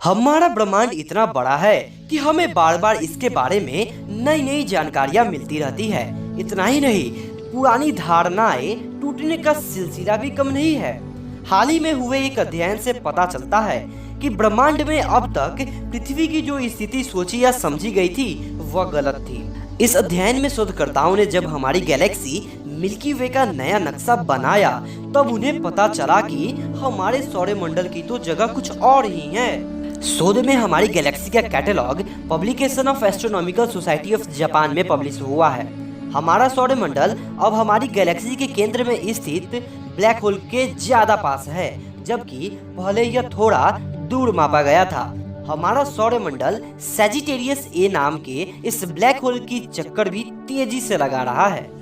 हमारा ब्रह्मांड इतना बड़ा है कि हमें बार बार इसके बारे में नई नई जानकारियाँ मिलती रहती है। इतना ही नहीं, पुरानी धारणाएं टूटने का सिलसिला भी कम नहीं है। हाल ही में हुए एक अध्ययन से पता चलता है कि ब्रह्मांड में अब तक पृथ्वी की जो स्थिति सोची या समझी गई थी वह गलत थी। इस अध्ययन में शोधकर्ताओं ने जब हमारी गैलेक्सी मिल्की वे का नया नक्शा बनाया तब उन्हें पता चला कि हमारे सौरमंडल की तो जगह कुछ और ही है। शोध में हमारी गैलेक्सी का catalogue publication of astronomical society of Japan में पब्लिश हुआ है। हमारा सौरमंडल अब हमारी गैलेक्सी के केंद्र में स्थित ब्लैक होल के ज्यादा पास है, जबकि पहले यह थोड़ा दूर मापा गया था। हमारा सौरमंडल सैजिटेरियस ए नाम के इस ब्लैक होल की चक्कर भी तेजी से लगा रहा है।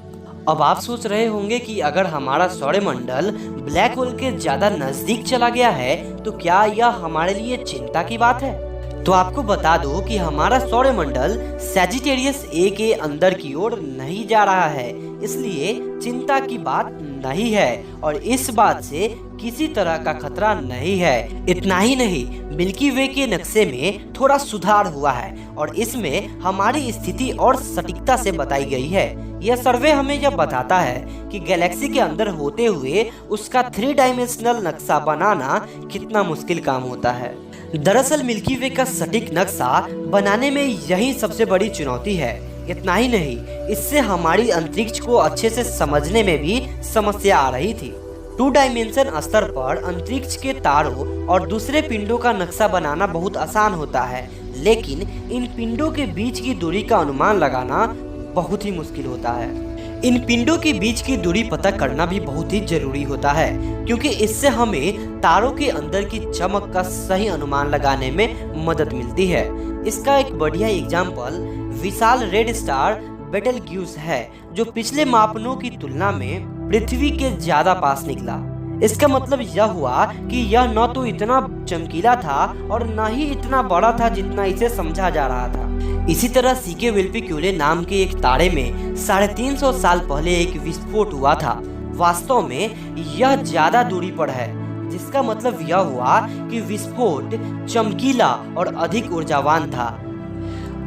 अब आप सोच रहे होंगे कि अगर हमारा सौरमंडल ब्लैक होल के ज्यादा नजदीक चला गया है तो क्या यह हमारे लिए चिंता की बात है? तो आपको बता दो कि हमारा सौरमंडल सैजिटेरियस ए के अंदर की ओर नहीं जा रहा है, इसलिए चिंता की बात नहीं है और इस बात से किसी तरह का खतरा नहीं है। इतना ही नहीं, मिल्की वे के नक्शे में थोड़ा सुधार हुआ है और इसमें हमारी स्थिति और सटीकता से बताई गई है। यह सर्वे हमें यह बताता है कि गैलेक्सी के अंदर होते हुए उसका 3 डायमेंशनल नक्शा बनाना कितना मुश्किल काम होता है। दरअसल मिल्की वे का सटीक नक्शा बनाने में यही सबसे बड़ी चुनौती है। इतना ही नहीं, इससे हमारी अंतरिक्ष को अच्छे से समझने में भी समस्या आ रही थी। 2 डायमेंशन स्तर पर अंतरिक्ष के तारों और दूसरे पिंडों का नक्शा बनाना बहुत आसान होता है, लेकिन इन पिंडों के बीच की दूरी का अनुमान लगाना बहुत ही मुश्किल होता है। इन पिंडों के बीच की दूरी पता करना भी बहुत ही जरूरी होता है, क्योंकि इससे हमें तारों के अंदर की चमक का सही अनुमान लगाने में मदद मिलती है। इसका एक बढ़िया एग्जाम्पल विशाल रेड स्टार बेटलग्यूस है, जो पिछले मापनों की तुलना में पृथ्वी के ज्यादा पास निकला। इसका मतलब यह हुआ कि यह न तो इतना चमकीला था और न ही इतना बड़ा था जितना इसे समझा जा रहा था। इसी तरह सीके वेल्पिक्यूले नाम के एक तारे में 350 साल पहले एक विस्फोट हुआ था। वास्तव में यह ज्यादा दूरी पर है, जिसका मतलब यह हुआ कि विस्फोट चमकीला और अधिक ऊर्जावान था।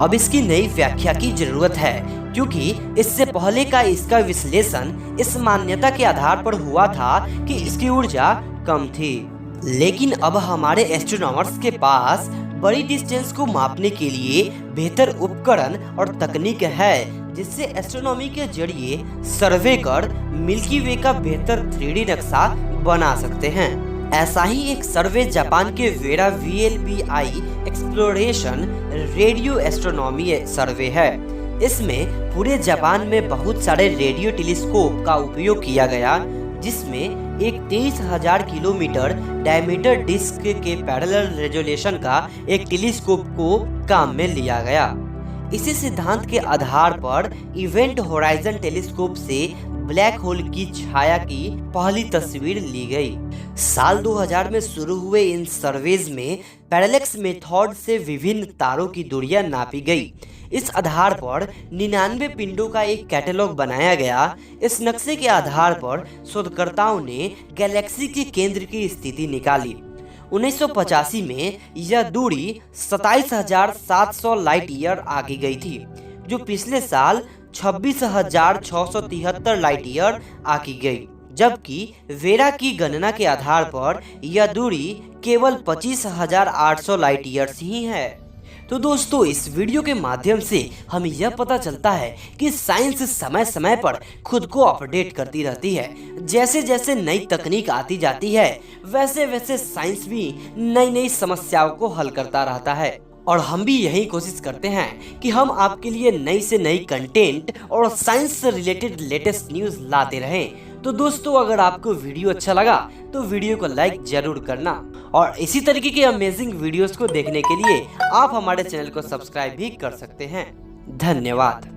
अब इसकी नई व्याख्या की जरूरत है, क्योंकि इससे पहले का इसका विश्लेषण इस मान्यता के आधार पर हुआ था कि इसकी ऊर्जा कम थी। लेकिन अब हमारे एस्ट्रोनॉमर्स के पास बड़ी डिस्टेंस को मापने के लिए बेहतर उपकरण और तकनीक है, जिससे एस्ट्रोनॉमी के जरिए सर्वे कर मिल्की वे का बेहतर 3D नक्शा बना सकते हैं। ऐसा ही एक सर्वे जापान के VERA VLBI exploration radio astronomy survey है। इसमें पूरे जापान में बहुत सारे रेडियो टेलीस्कोप का उपयोग किया गया, जिसमें एक 23,000 किलोमीटर डायमीटर डिस्क के पैरेलल रेजोल्यूशन का एक टेलीस्कोप को काम में लिया गया। इसी सिद्धांत के आधार पर इवेंट होराइजन टेलीस्कोप से ब्लैक होल की छाया की पहली तस्वीर ली गई। साल 2000 में शुरू हुए इन सर्वेज में पैरेलैक्स मेथड से विभिन्न तारों की दूरियां नापी गई। इस आधार पर 99 पिंडों का एक कैटलॉग बनाया गया। इस नक्शे के आधार पर शोधकर्ताओं ने गैलेक्सी के केंद्र की स्थिति निकाली। 1985 में यह दूरी 27,700 लाइट ईयर आगे गई थी, जो पिछले साल 26,673 लाइट ईयर आगे गई, जबकि वेरा की गणना के आधार पर यह दूरी केवल 25,800 लाइट ईयर्स ही है। तो दोस्तों, इस वीडियो के माध्यम से हमें यह पता चलता है कि साइंस समय समय पर खुद को अपडेट करती रहती है। जैसे जैसे नई तकनीक आती जाती है, वैसे वैसे साइंस भी नई नई समस्याओं को हल करता रहता है। और हम भी यही कोशिश करते हैं कि हम आपके लिए नई से नई कंटेंट और साइंस से रिलेटेड लेटेस्ट न्यूज़ लाते रहें। तो दोस्तों, अगर आपको वीडियो अच्छा लगा तो वीडियो को लाइक जरूर करना और इसी तरीके के अमेजिंग वीडियोस को देखने के लिए आप हमारे चैनल को सब्सक्राइब भी कर सकते हैं। धन्यवाद।